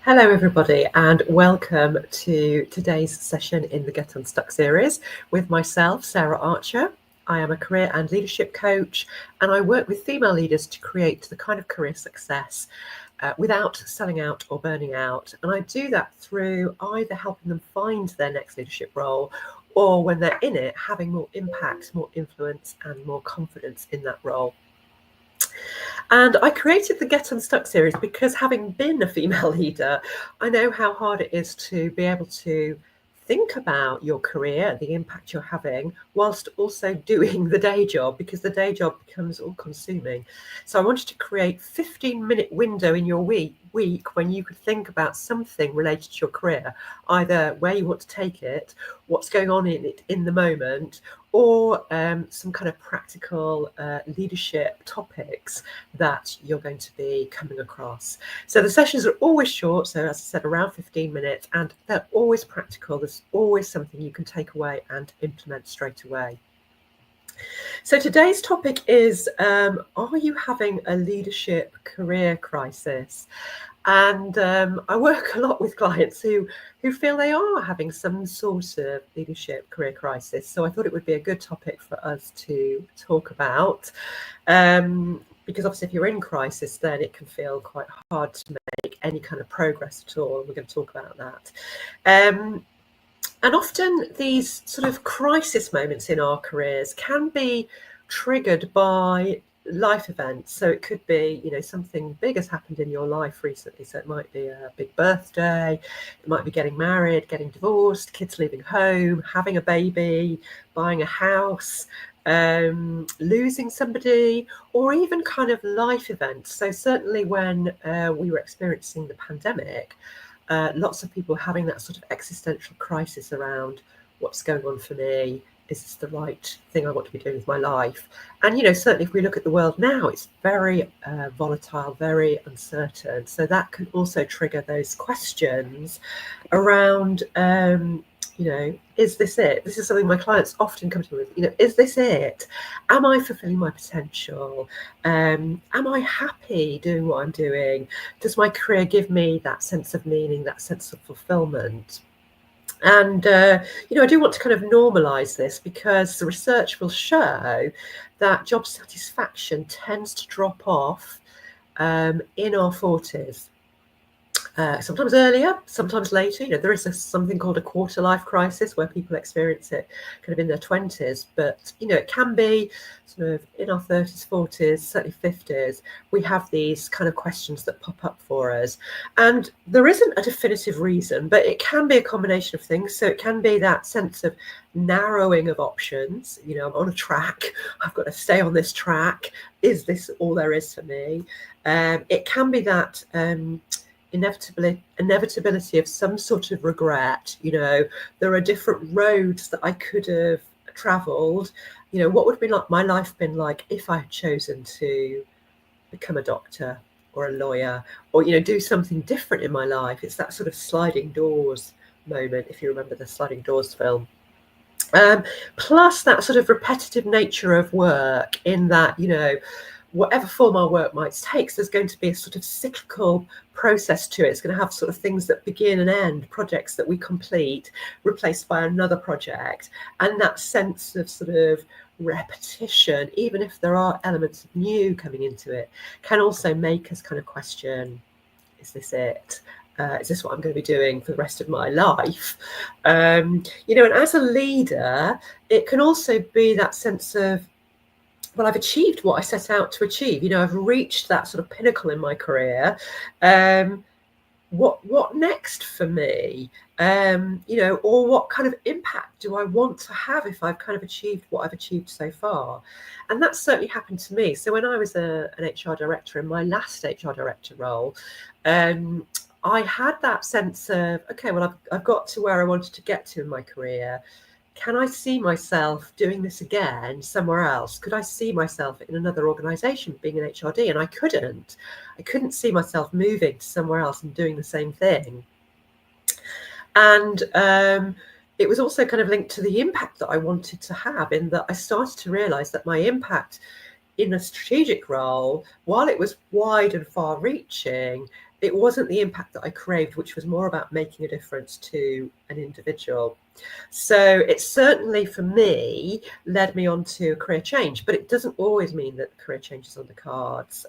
Hello, everybody, and welcome to today's session in the Get Unstuck series with myself, Sarah Archer. I am a career and leadership coach, and I work with female leaders to create the kind of career success without selling out or burning out. And I do that through either helping them find their next leadership role, or when they're in it, having more impact, more influence, and more confidence in that role. And I created the Get Unstuck series because, having been a female leader, I know how hard it is to be able to think about your career, the impact you're having, whilst also doing the day job, because the day job becomes all consuming. So I wanted to create a 15-minute window in your week when you could think about something related to your career, either where you want to take it, what's going on in it in the moment, or some kind of practical leadership topics that you're going to be coming across. So the sessions are always short, so as I said, around 15 minutes, and they're always practical. There's always something you can take away and implement straight away. So today's topic is, are you having a leadership career crisis? And I work a lot with clients who feel they are having some sort of leadership career crisis. So I thought it would be a good topic for us to talk about. Because obviously if you're in crisis, then it can feel quite hard to make any kind of progress at all. We're going to talk about that. And often these sort of crisis moments in our careers can be triggered by life events. So it could be, something big has happened in your life recently. So it might be a big birthday, it might be getting married, getting divorced, kids leaving home, having a baby, buying a house, losing somebody, or even kind of life events. So certainly when we were experiencing the pandemic, lots of people having that sort of existential crisis around what's going on for me. Is this the right thing I want to be doing with my life? And, certainly if we look at the world now, it's very volatile, very uncertain. So that can also trigger those questions around, is this it? This is something my clients often come to me with, is this it? Am I fulfilling my potential? Am I happy doing what I'm doing? Does my career give me that sense of meaning, that sense of fulfillment? And, I do want to kind of normalise this, because the research will show that job satisfaction tends to drop off in our 40s. Sometimes earlier, sometimes later. There is something called a quarter life crisis where people experience it kind of in their 20s, but it can be sort of in our 30s, 40s, certainly 50s. We have these kind of questions that pop up for us, and there isn't a definitive reason, but it can be a combination of things. So it can be that sense of narrowing of options. I'm on a track, I've got to stay on this track. Is this all there is for me? It can be that inevitability of some sort of regret. There are different roads that I could have travelled. What would be like my life been like if I had chosen to become a doctor or a lawyer, or do something different in my life? It's that sort of sliding doors moment, if you remember the Sliding Doors film. Plus that sort of repetitive nature of work, in that whatever form our work might take, so there's going to be a sort of cyclical process to it. It's going to have sort of things that begin and end, projects that we complete, replaced by another project. And that sense of sort of repetition, even if there are elements of new coming into it, can also make us kind of question, is this it? Is this what I'm going to be doing for the rest of my life? And as a leader, it can also be that sense of, well, I've achieved what I set out to achieve. I've reached that sort of pinnacle in my career. What next for me? Or what kind of impact do I want to have if I've kind of achieved what I've achieved so far? And that's certainly happened to me. So when I was an HR director in my last HR director role, I had that sense of, okay, well, I've got to where I wanted to get to in my career. Can I see myself doing this again somewhere else? Could I see myself in another organisation being an HRD? And I couldn't see myself moving to somewhere else and doing the same thing. And it was also kind of linked to the impact that I wanted to have, in that I started to realise that my impact in a strategic role, while it was wide and far reaching, it wasn't the impact that I craved, which was more about making a difference to an individual. So it certainly, for me, led me on to a career change, but it doesn't always mean that career change is on the cards.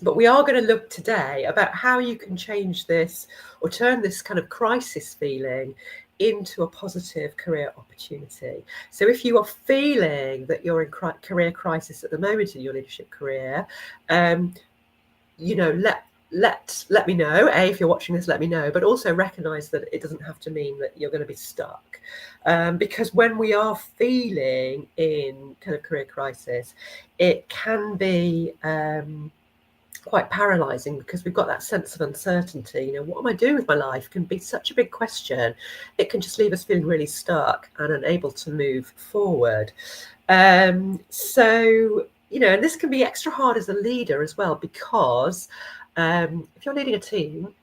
But we are going to look today about how you can change this or turn this kind of crisis feeling into a positive career opportunity. So if you are feeling that you're in career crisis at the moment in your leadership career, you know, let me know. If you're watching this, let me know, but also recognize that it doesn't have to mean that you're going to be stuck, because when we are feeling in kind of career crisis, it can be quite paralyzing, because we've got that sense of uncertainty. You know, what am I doing with my life can be such a big question. It can just leave us feeling really stuck and unable to move forward. So, you know, and this can be extra hard as a leader as well, because if you're leading a team,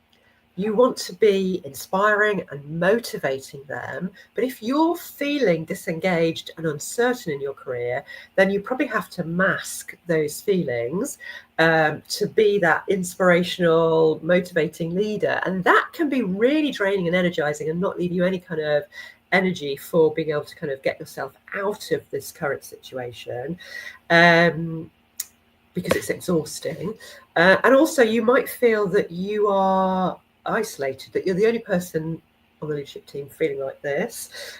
you want to be inspiring and motivating them. But if you're feeling disengaged and uncertain in your career, then you probably have to mask those feelings to be that inspirational, motivating leader. And that can be really draining and energizing and not leave you any kind of energy for being able to kind of get yourself out of this current situation. Because it's exhausting. And also you might feel that you are isolated, that you're the only person on the leadership team feeling like this,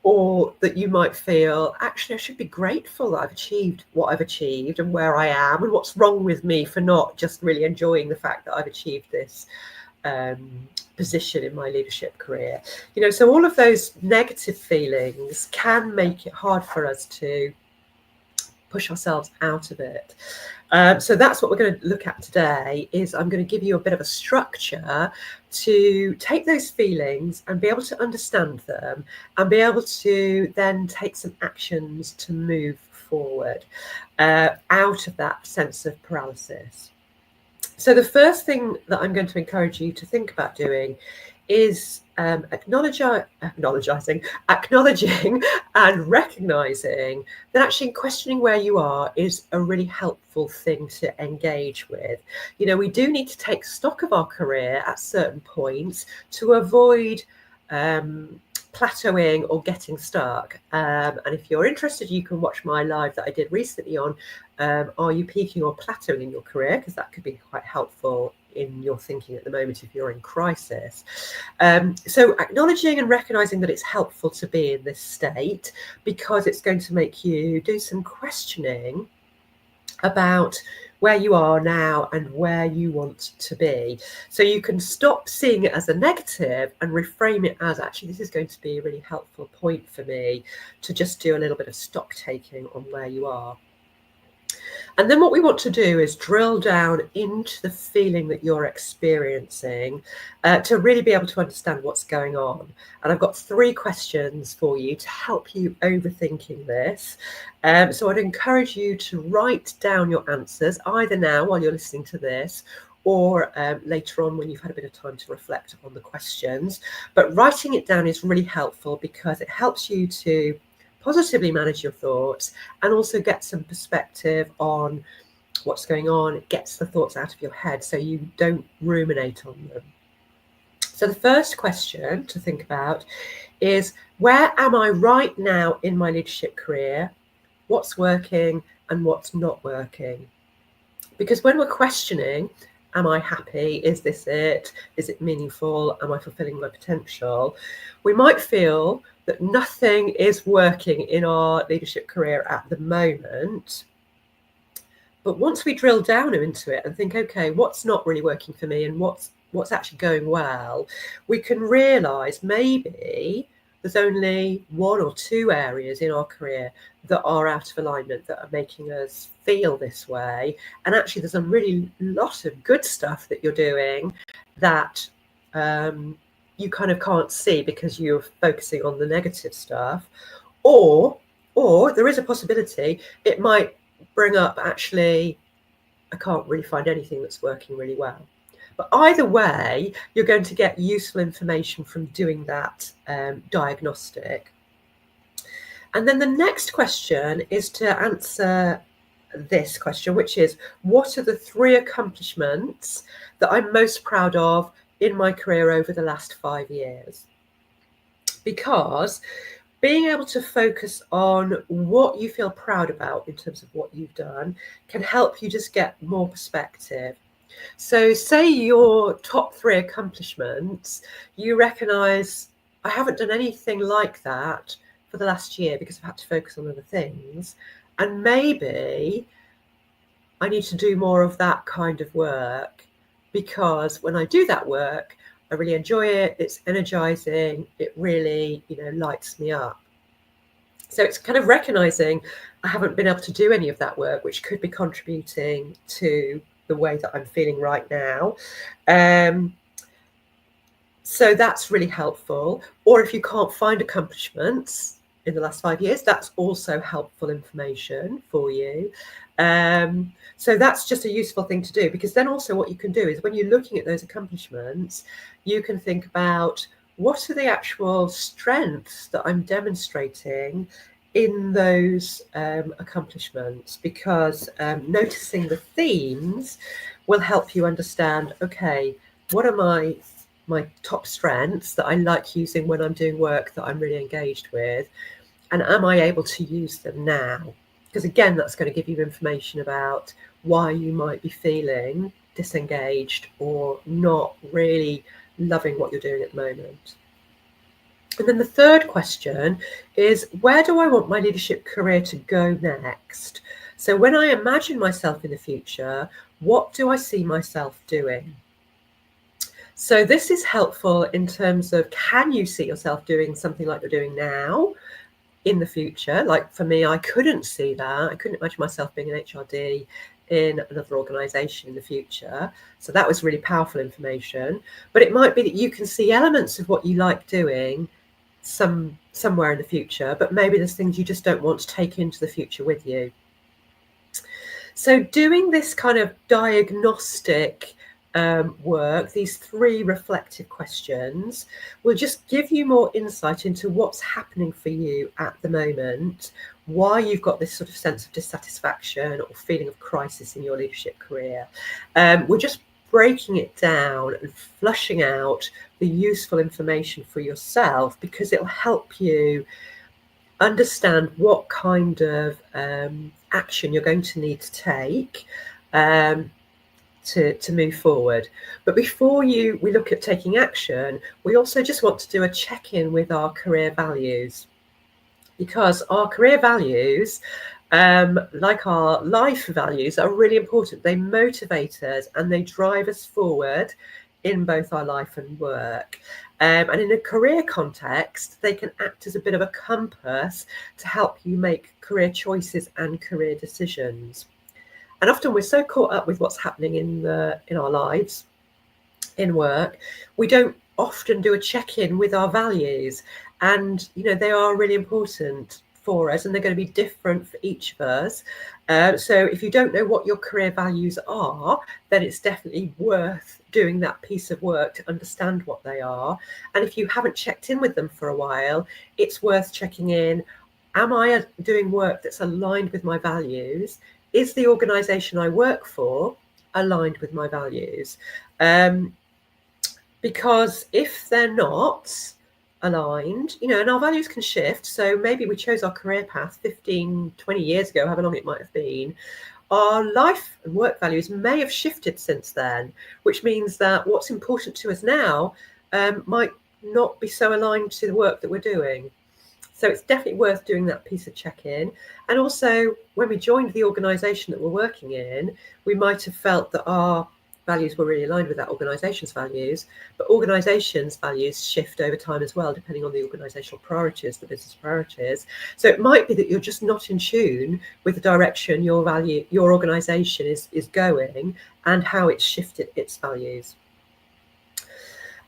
or that you might feel, actually, I should be grateful that I've achieved what I've achieved and where I am, and what's wrong with me for not just really enjoying the fact that I've achieved this position in my leadership career. You know, so all of those negative feelings can make it hard for us to push ourselves out of it. So that's what we're going to look at today. Is I'm going to give you a bit of a structure to take those feelings and be able to understand them and be able to then take some actions to move forward out of that sense of paralysis. So the first thing that I'm going to encourage you to think about doing is acknowledging and recognizing that actually questioning where you are is a really helpful thing to engage with. You know, we do need to take stock of our career at certain points to avoid plateauing or getting stuck. And if you're interested, you can watch my live that I did recently on are you peaking or plateauing in your career, because that could be quite helpful in your thinking at the moment if you're in crisis. So acknowledging and recognizing that it's helpful to be in this state, because it's going to make you do some questioning about where you are now and where you want to be. So you can stop seeing it as a negative and reframe it as, actually, this is going to be a really helpful point for me to just do a little bit of stock taking on where you are. And then what we want to do is drill down into the feeling that you're experiencing to really be able to understand what's going on. And I've got 3 questions for you to help you overthinking this. So I'd encourage you to write down your answers, either now while you're listening to this, or later on when you've had a bit of time to reflect on the questions. But writing it down is really helpful, because it helps you to positively manage your thoughts and also get some perspective on what's going on. It gets the thoughts out of your head so you don't ruminate on them. So the first question to think about is, where am I right now in my leadership career? What's working and what's not working? Because when we're questioning, am I happy? Is this it? Is it meaningful? Am I fulfilling my potential? We might feel that nothing is working in our leadership career at the moment. But once we drill down into it and think, okay, what's not really working for me and what's actually going well, we can realize maybe there's only 1 or 2 areas in our career that are out of alignment, that are making us feel this way. And actually there's a really lot of good stuff that you're doing that you kind of can't see because you're focusing on the negative stuff. Or there is a possibility it might bring up, actually, I can't really find anything that's working really well. But either way, you're going to get useful information from doing that diagnostic. And then the next question is to answer this question, which is, what are the 3 accomplishments that I'm most proud of in my career over the last 5 years? Because being able to focus on what you feel proud about in terms of what you've done can help you just get more perspective. So say your top 3 accomplishments, you recognise, I haven't done anything like that for the last year because I've had to focus on other things. And maybe I need to do more of that kind of work, because when I do that work, I really enjoy it. It's energizing. It really, lights me up. So it's kind of recognizing I haven't been able to do any of that work, which could be contributing to the way that I'm feeling right now. So that's really helpful. Or if you can't find accomplishments in the last 5 years, that's also helpful information for you. So that's just a useful thing to do, because then also what you can do is when you're looking at those accomplishments, you can think about what are the actual strengths that I'm demonstrating in those accomplishments, because noticing the themes will help you understand, okay, what are my top strengths that I like using when I'm doing work that I'm really engaged with, and am I able to use them now? Because again, that's going to give you information about why you might be feeling disengaged or not really loving what you're doing at the moment. And then the third question is, where do I want my leadership career to go next? So when I imagine myself in the future, what do I see myself doing? So this is helpful in terms of, can you see yourself doing something like you're doing now in the future? Like for me, I couldn't see that. I couldn't imagine myself being an HRD in another organisation in the future. So that was really powerful information. But it might be that you can see elements of what you like doing somewhere in the future, but maybe there's things you just don't want to take into the future with you. So doing this kind of diagnostic work, these 3 reflective questions, will just give you more insight into what's happening for you at the moment, why you've got this sort of sense of dissatisfaction or feeling of crisis in your leadership career. We're just breaking it down and flushing out the useful information for yourself, because it'll help you understand what kind of action you're going to need to take to move forward. But before we look at taking action, we also just want to do a check-in with our career values, because our career values, like our life values, are really important. They motivate us and they drive us forward in both our life and work. And in a career context, they can act as a bit of a compass to help you make career choices and career decisions. And often we're so caught up with what's happening in our lives, in work, we don't often do a check-in with our values. And, they are really important for us, and they're going to be different for each of us. So if you don't know what your career values are, then it's definitely worth doing that piece of work to understand what they are. And if you haven't checked in with them for a while, it's worth checking in. Am I doing work that's aligned with my values? Is the organisation I work for aligned with my values? Because if they're not aligned, and our values can shift. So maybe we chose our career path 15, 20 years ago, however long it might have been. Our life and work values may have shifted since then, which means that what's important to us now might not be so aligned to the work that we're doing. So it's definitely worth doing that piece of check-in. And also, when we joined the organisation that we're working in, we might have felt that our values were really aligned with that organisation's values, but organisations' values shift over time as well, depending on the organisational priorities, the business priorities. So it might be that you're just not in tune with the direction your organisation is going and how it's shifted its values.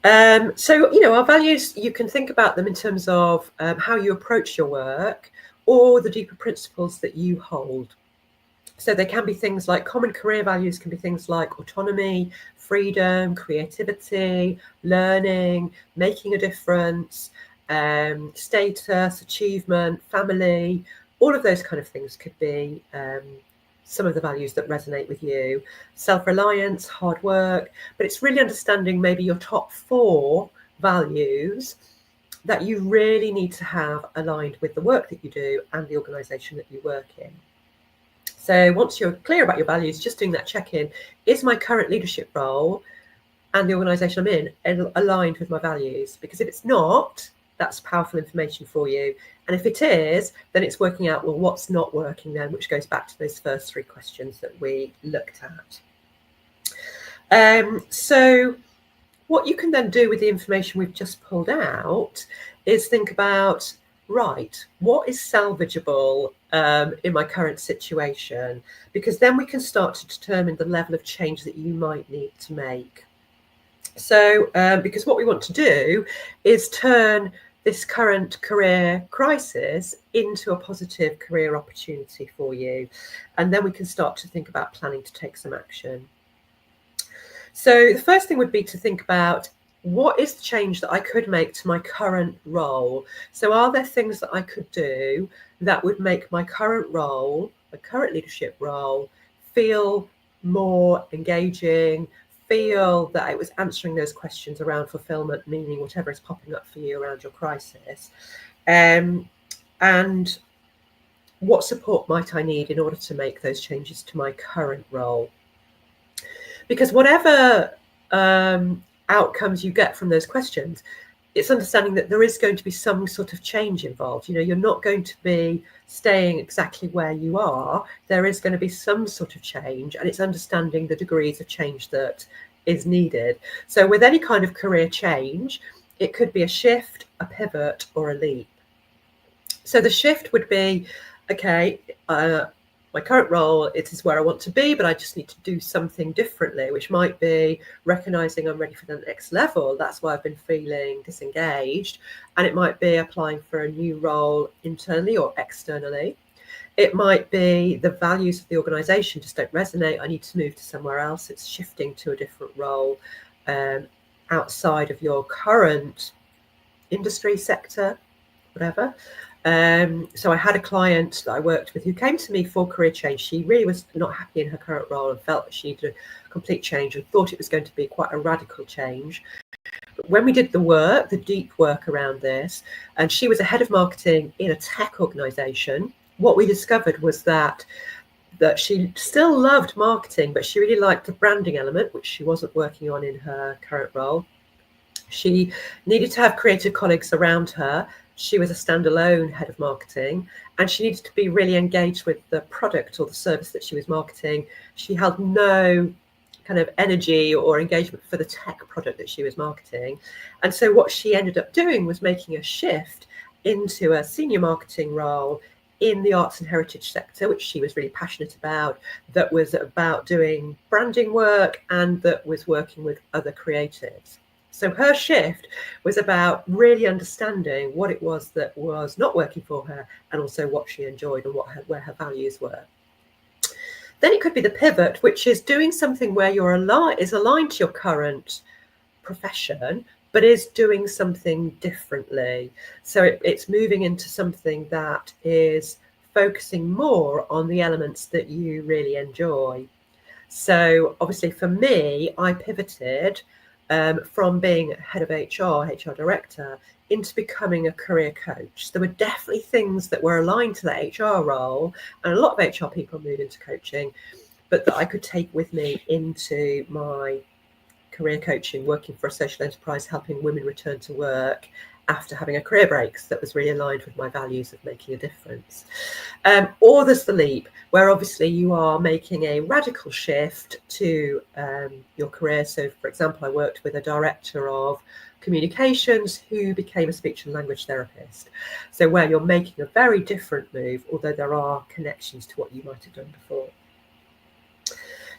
So, our values, you can think about them in terms of how you approach your work or the deeper principles that you hold. So they can be things like, common career values can be things like autonomy, freedom, creativity, learning, making a difference, status, achievement, family. All of those kind of things could be some of the values that resonate with you: self-reliance, hard work, but it's really understanding maybe your top 4 values that you really need to have aligned with the work that you do and the organisation that you work in. So once you're clear about your values, just doing that check-in: is my current leadership role and the organisation I'm in aligned with my values? Because if it's not, that's powerful information for you. And if it is, then it's working out, well, what's not working then, which goes back to those first 3 questions that we looked at. So what you can then do with the information we've just pulled out is think about, right, what is salvageable in my current situation? Because then we can start to determine the level of change that you might need to make. So because what we want to do is turn this current career crisis into a positive career opportunity for you. And then we can start to think about planning to take some action. So the first thing would be to think about, what is the change that I could make to my current role? So are there things that I could do that would make my current role, my current leadership role, feel more engaging, feel that it was answering those questions around fulfillment, meaning, whatever is popping up for you around your crisis? And what support might I need in order to make those changes to my current role? Because whatever outcomes you get from those questions, it's understanding that there is going to be some sort of change involved. You're not going to be staying exactly where you are. There is going to be some sort of change, and it's understanding the degrees of change that is needed. So with any kind of career change, it could be a shift, a pivot, or a leap. So the shift would be, okay, my current role, it is where I want to be, but I just need to do something differently, which might be recognizing I'm ready for the next level. That's why I've been feeling disengaged. And it might be applying for a new role internally or externally. It might be the values of the organization just don't resonate. I need to move to somewhere else. It's shifting to a different role outside of your current industry sector, whatever. So I had a client that I worked with who came to me for career change. She really was not happy in her current role and felt that she needed a complete change and thought it was going to be quite a radical change. But when we did the work, the deep work around this, and she was a head of marketing in a tech organization, what we discovered was that she still loved marketing, but she really liked the branding element, which she wasn't working on in her current role. She needed to have creative colleagues around her. She was a standalone head of marketing, and she needed to be really engaged with the product or the service that she was marketing. She held no kind of energy or engagement for the tech product that she was marketing. And so what she ended up doing was making a shift into a senior marketing role in the arts and heritage sector, which she was really passionate about, that was about doing branding work and that was working with other creatives. So her shift was about really understanding what it was that was not working for her, and also what she enjoyed and where her values were. Then it could be the pivot, which is doing something where you're aligned to your current profession, but is doing something differently. So it's moving into something that is focusing more on the elements that you really enjoy. So obviously for me, I pivoted from being head of HR director, into becoming a career coach. There were definitely things that were aligned to that HR role, and a lot of HR people move into coaching, but that I could take with me into my career coaching, working for a social enterprise, helping women return to work after having a career break that was really aligned with my values of making a difference. Or there's the leap, where obviously you are making a radical shift to your career. So, for example, I worked with a director of communications who became a speech and language therapist. So where you're making a very different move, although there are connections to what you might have done before.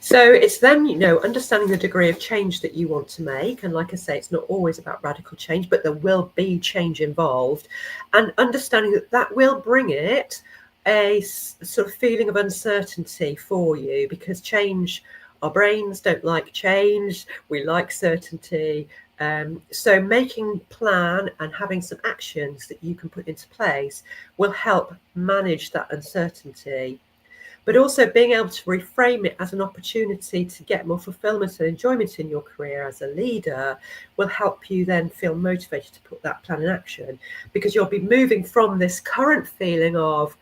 So it's then, understanding the degree of change that you want to make. And like I say, it's not always about radical change, but there will be change involved. And understanding that will bring it a sort of feeling of uncertainty for you, because change, our brains don't like change. We like certainty. So making plan and having some actions that you can put into place will help manage that uncertainty. but also being able to reframe it as an opportunity to get more fulfillment and enjoyment in your career as a leader will help you then feel motivated to put that plan in action, because you'll be moving from this current feeling of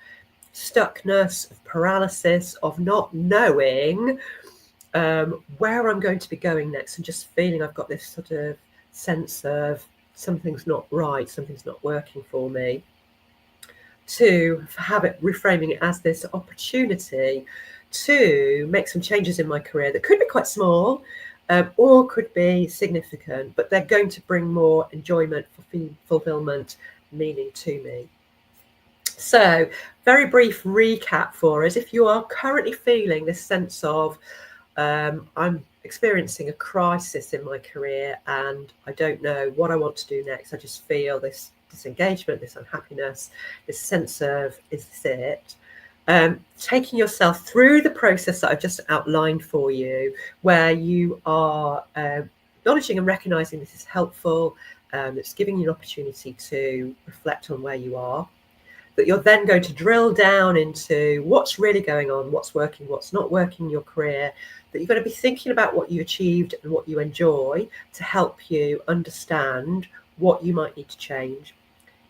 stuckness, of paralysis, of not knowing where I'm going to be going next, and just feeling I've got this sort of sense of something's not right, something's not working for me, to have it, reframing it as this opportunity to make some changes in my career that could be quite small, or could be significant, but they're going to bring more enjoyment, fulfillment, meaning to me. So, very brief recap for us. If you are currently feeling this sense of I'm experiencing a crisis in my career and I don't know what I want to do next, I just feel this disengagement, this unhappiness, this sense of, is this it? Taking yourself through the process that I've just outlined for you, where you are acknowledging and recognizing this is helpful, it's giving you an opportunity to reflect on where you are, that you're then going to drill down into what's really going on, what's working, what's not working in your career, that you're going to be thinking about what you achieved and what you enjoy to help you understand what you might need to change.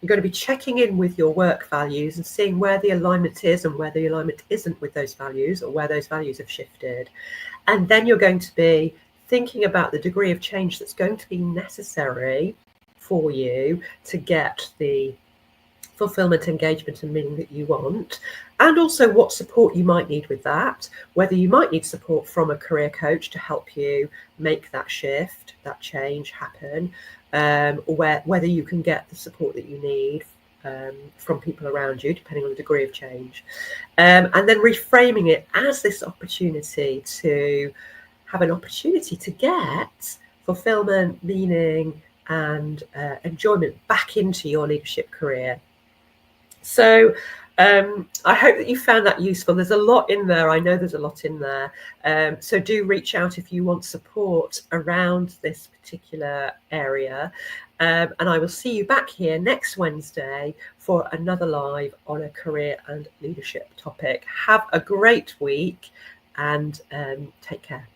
You're going to be checking in with your work values and seeing where the alignment is and where the alignment isn't with those values, or where those values have shifted. And then you're going to be thinking about the degree of change that's going to be necessary for you to get the fulfillment, engagement and meaning that you want, and also what support you might need with that, whether you might need support from a career coach to help you make that shift, that change happen, or whether you can get the support that you need from people around you, depending on the degree of change, and then reframing it as this opportunity to have an opportunity to get fulfillment, meaning and enjoyment back into your leadership career. So I hope that you found that useful. There's a lot in there. I know there's a lot in there. So do reach out if you want support around this particular area. And I will see you back here next Wednesday for another live on a career and leadership topic. Have a great week and take care.